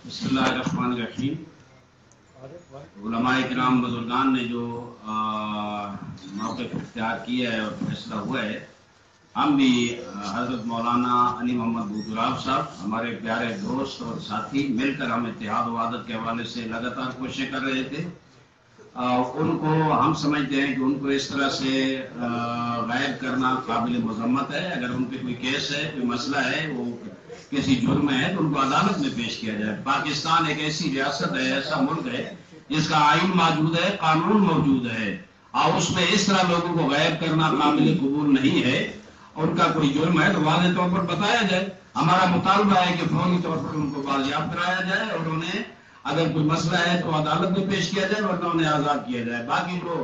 बिस्मिल्लाहिर्रहमानिर्रहीम। उलमाए किराम बुजुर्गान ने जो मौक़िफ़ इख्तियार किया है और फैसला हुआ है, हम भी हज़रत मौलाना अली मोहम्मद बुज़ुर्ग साहब, हमारे प्यारे दोस्त और साथी, मिलकर हम इत्तेहाद व वहदत के हवाले से लगातार कोशिशें कर रहे थे। उनको हम समझते हैं कि उनको इस तरह से गायब करना काबिल मज़म्मत है। अगर उन पर कोई केस है, कोई मसला है, वो किसी जुर्म में है, तो उनको अदालत में पेश किया जाए। पाकिस्तान एक ऐसी रियासत है, ऐसा मुल्क है जिसका आइन मौजूद है, कानून मौजूद है, और उसमें इस तरह लोगों को गायब करना काबिल कबूल नहीं है। उनका कोई जुर्म है तो वाज़ेह तौर पर बताया जाए। हमारा मुतालबा है कि फौरी तौर पर उनको बाजियाब कराया जाए और उन्हें अगर कोई मसला है तो अदालत में पेश किया जाए, वरना उन्हें आजाद किया जाए। बाकी जो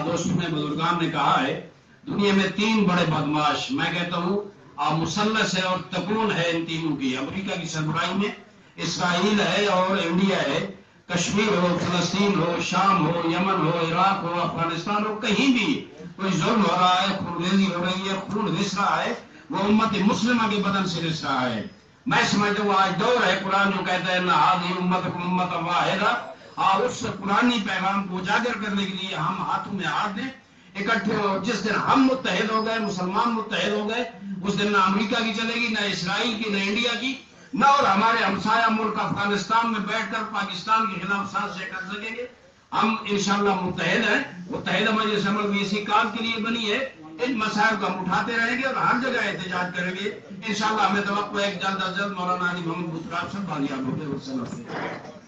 दोस्तों ने बुजुर्गान ने कहा है, दुनिया में तीन बड़े बदमाश, मैं कहता हूँ मुसल्लस है और तकून है इन तीनों की। अमेरिका की सरबराही में इसराइल है और इंडिया है। कश्मीर हो, फलस्तीन हो, शाम हो, यमन हो, इराक हो, अफगानिस्तान हो, कहीं भी कोई जुल्म हो रहा है, खूनरेजी हो रही है, खून रिस रहा है, वो उम्मत मुस्लिमा के बदन से रिस रहा है। मैं समझता हूँ आज दौर है, कुरान जो कहता है ना हादी उम्मत वाहिदा, और उस कुरानी पैगाम को उजागर करने के लिए हम हाथों में हाथ दें, इकट्ठे हो। जिस दिन हम मुत्तहिद हो गए, मुसलमान मुत्तहिद हो गए, उस दिन ना अमेरिका की चलेगी, ना इसराइल की, ना इंडिया की, न और हमारे हमसाया मुल्क अफगानिस्तान में बैठकर पाकिस्तान के खिलाफ साजिशें कर सकेंगे। हम इंशाअल्लाह मुत्तहिद हैं। मुत्तहिदा मजलिस अमल भी इसी काम के लिए बनी है। इन मसाइल को हम उठाते रहेंगे और हर जगह एहतजाज करेंगे। इंशाअल्लाह हमें तवक्को है कि जल्द अज जल्द मौलाना अली मोहम्मद बुज़ुर्ग साहब बाजियाब होंगे।